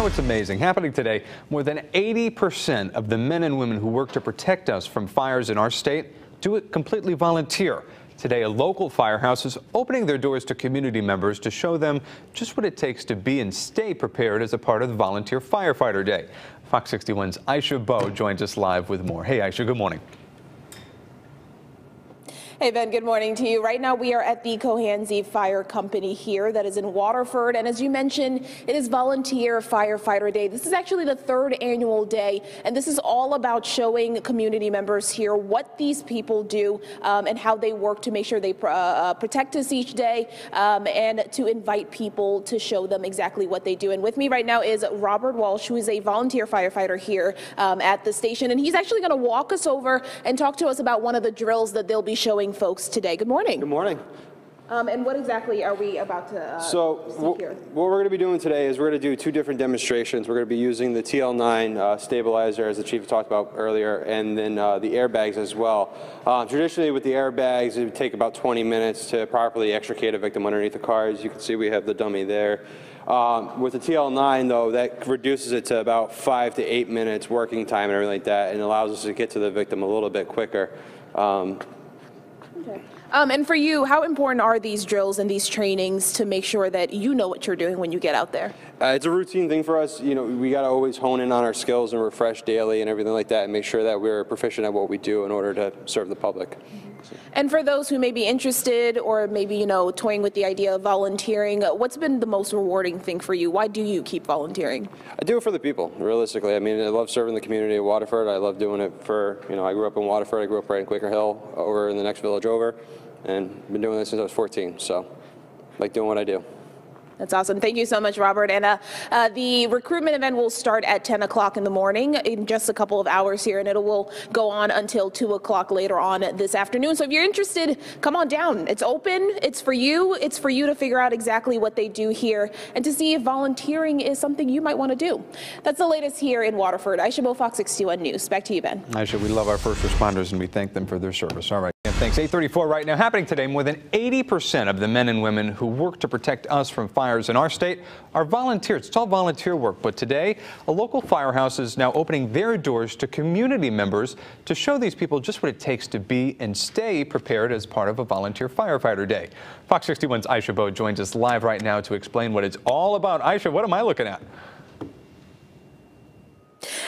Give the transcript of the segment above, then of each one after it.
it's amazing. Happening today, more than 80% of the men and women who work to protect us from fires in our state do it completely volunteer. Today, a local firehouse is opening their doors to community members to show them just what it takes to be and stay prepared as a part of the Volunteer Firefighter Day. Fox 61's Aisha Bowe joins us live with more. Hey, Aisha, good morning. Hey, Ben, good morning to you. Right now, we are at the Cohanzie Fire Company here that is in Waterford. And as you mentioned, it is Volunteer Firefighter Day. This is actually the third annual day. And this is all about showing community members here what these people do and how they work to make sure they protect us each day and to invite people to show them exactly what they do. And with me right now is Robert Walsh, who is a volunteer firefighter here at the station. And he's actually going to walk us over and talk to us about one of the drills that they'll be showing folks today. Good morning. Good morning. And what exactly are we about to see here? What we're going to be doing today is we're going to do two different demonstrations. We're going to be using the TL9 stabilizer, as the chief talked about earlier, and then the airbags as well. Traditionally, with the airbags, it would take about 20 minutes to properly extricate a victim underneath the car. As you can see, we have the dummy there. With the TL9, though, that reduces it to about 5 to 8 minutes working time and everything like that, and allows us to get to the victim a little bit quicker. Okay. And for you, how important are these drills and these trainings to make sure that you know what you're doing when you get out there? It's a routine thing for us. You know, we got to always hone in on our skills and refresh daily and everything like that, and make sure that we're proficient at what we do in order to serve the public. And for those who may be interested or maybe, you know, toying with the idea of volunteering, what's been the most rewarding thing for you? Why do you keep volunteering? I do it for the people, realistically. I mean, I love serving the community of Waterford. I love doing it for, you know, I grew up in Waterford. I grew up right in Quaker Hill, over in the next village over, and been doing this since I was 14. So I like doing what I do. That's awesome. Thank you so much, Robert. And the recruitment event will start at 10 o'clock in the morning in just a couple of hours here, and it will go on until 2 o'clock later on this afternoon. So if you're interested, come on down. It's open. It's for you. It's for you to figure out exactly what they do here and to see if volunteering is something you might want to do. That's the latest here in Waterford. Aisha Bowe, Fox 61 News. Back to you, Ben. Aisha, we love our first responders and we thank them for their service. All right. Thanks. 8:34 right now. Happening today, more than 80% of the men and women who work to protect us from fires in our state are volunteers. It's all volunteer work. But today, a local firehouse is now opening their doors to community members to show these people just what it takes to be and stay prepared as part of a Volunteer Firefighter Day. Fox 61's Aisha Bowe joins us live right now to explain what it's all about. Aisha, what am I looking at?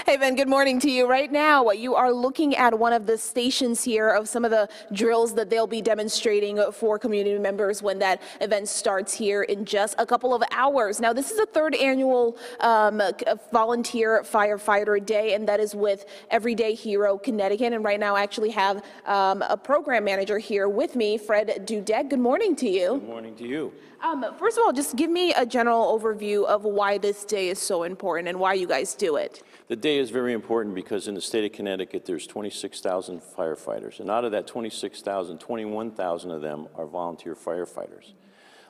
Hey, Ben, good morning to you. Right now, you are looking at one of the stations here of some of the drills that they'll be demonstrating for community members when that event starts here in just a couple of hours. Now, this is the third annual Volunteer Firefighter Day, and that is with Everyday Hero Connecticut. And right now, I actually have a program manager here with me, Fred Dudek. Good morning to you. Good morning to you. First of all, just give me a general overview of why this day is so important and why you guys do it. The day is very important because in the state of Connecticut, there's 26,000 firefighters. And out of that 26,000, 21,000 of them are volunteer firefighters.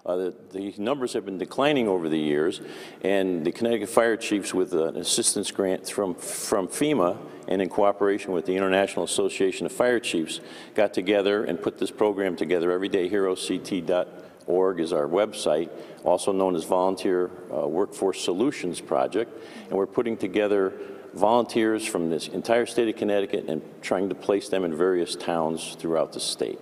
The numbers have been declining over the years, and the Connecticut Fire Chiefs, with an assistance grant from FEMA and in cooperation with the International Association of Fire Chiefs, got together and put this program together. EverydayHeroCT.org is our website, also known as Volunteer Workforce Solutions Project, and we're putting together volunteers from this entire state of Connecticut and trying to place them in various towns throughout the state.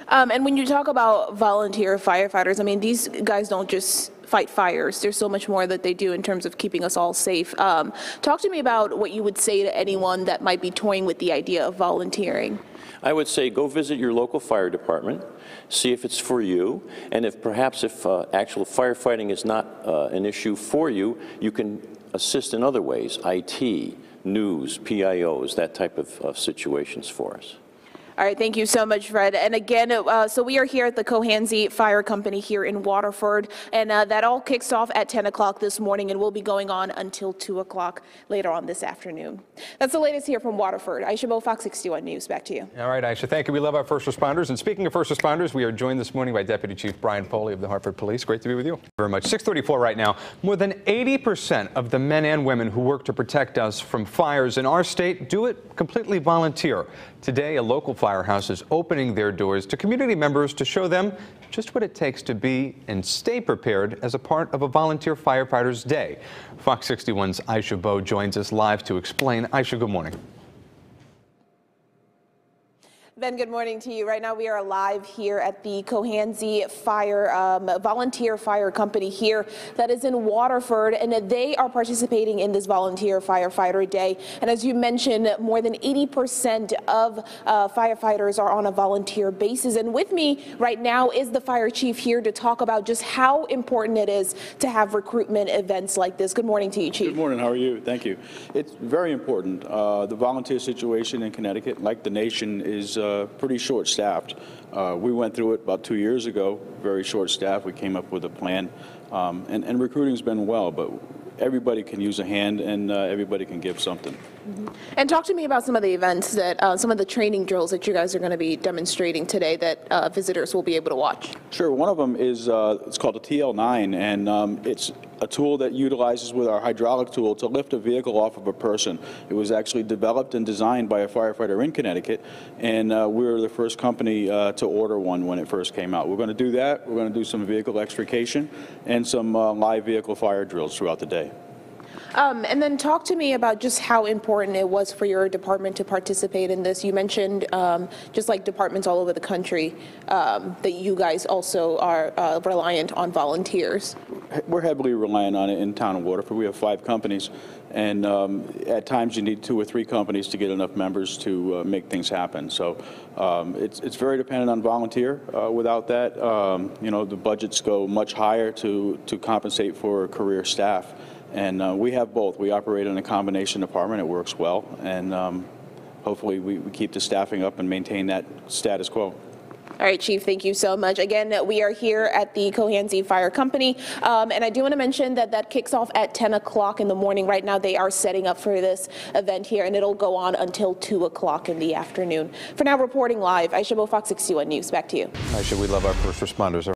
And when you talk about volunteer firefighters, I mean, these guys don't just fight fires. There's so much more that they do in terms of keeping us all safe. Talk to me about what you would say to anyone that might be toying with the idea of volunteering. I would say go visit your local fire department, see if it's for you, and if actual firefighting is not an issue for you, you can assist in other ways, IT, news, PIOs, that type of situations for us. All right, thank you so much, Fred. And again, so we are here at the Cohanzie Fire Company here in Waterford, and that all kicks off at 10 o'clock this morning and will be going on until 2 o'clock later on this afternoon. That's the latest here from Waterford. Aisha Bowe, Fox 61 News. Back to you. All right, Aisha, thank you. We love our first responders. And speaking of first responders, we are joined this morning by Deputy Chief Brian Foley of the Hartford Police. Great to be with you. Very much. 6:34 right now. More than 80% of the men and women who work to protect us from fires in our state do it completely volunteer. Today, a local fire Firehouse is opening their doors to community members to show them just what it takes to be and stay prepared as a part of a volunteer firefighters day. Fox 61's Aisha Bowe joins us live to explain. Aisha, good morning. Ben, good morning to you. Right now we are live here at the Cohanzie volunteer fire company here that is in Waterford, and they are participating in this volunteer firefighter day. And as you mentioned, more than 80% of firefighters are on a volunteer basis. And with me right now is the fire chief here to talk about just how important it is to have recruitment events like this. Good morning to you, Chief. Good morning. How are you? Thank you. It's very important. The volunteer situation in Connecticut, like the nation, is pretty short-staffed. We went through it about 2 years ago, very short-staffed. We came up with a plan, and recruiting's been well, but everybody can use a hand, and everybody can give something. Mm-hmm. And talk to me about some of the events that, some of the training drills that you guys are going to be demonstrating today that visitors will be able to watch. Sure. One of them is, it's called a TL9, and it's a tool that utilizes with our hydraulic tool to lift a vehicle off of a person. It was actually developed and designed by a firefighter in Connecticut, and we were the first company to order one when it first came out. We're going to do that. We're going to do some vehicle extrication and some live vehicle fire drills throughout the day. And then talk to me about just how important it was for your department to participate in this. You mentioned, just like departments all over the country, that you guys also are reliant on volunteers. We're heavily reliant on it in town of Waterford. We have 5 companies, and at times you need 2 or 3 companies to get enough members to make things happen. So it's very dependent on volunteer. Without that, you know, the budgets go much higher to compensate for career staff. And we have both. We operate in a combination department. It works well, and hopefully we keep the staffing up and maintain that status quo. All right, Chief, thank you so much. Again, we are here at the Cohanzie Fire Company, and I do want to mention that that kicks off at 10 o'clock in the morning. Right now, they are setting up for this event here, and it'll go on until 2 o'clock in the afternoon. For now, reporting live, Aisha Bowe, Fox 61 News. Back to you. Aisha, we love our first responders.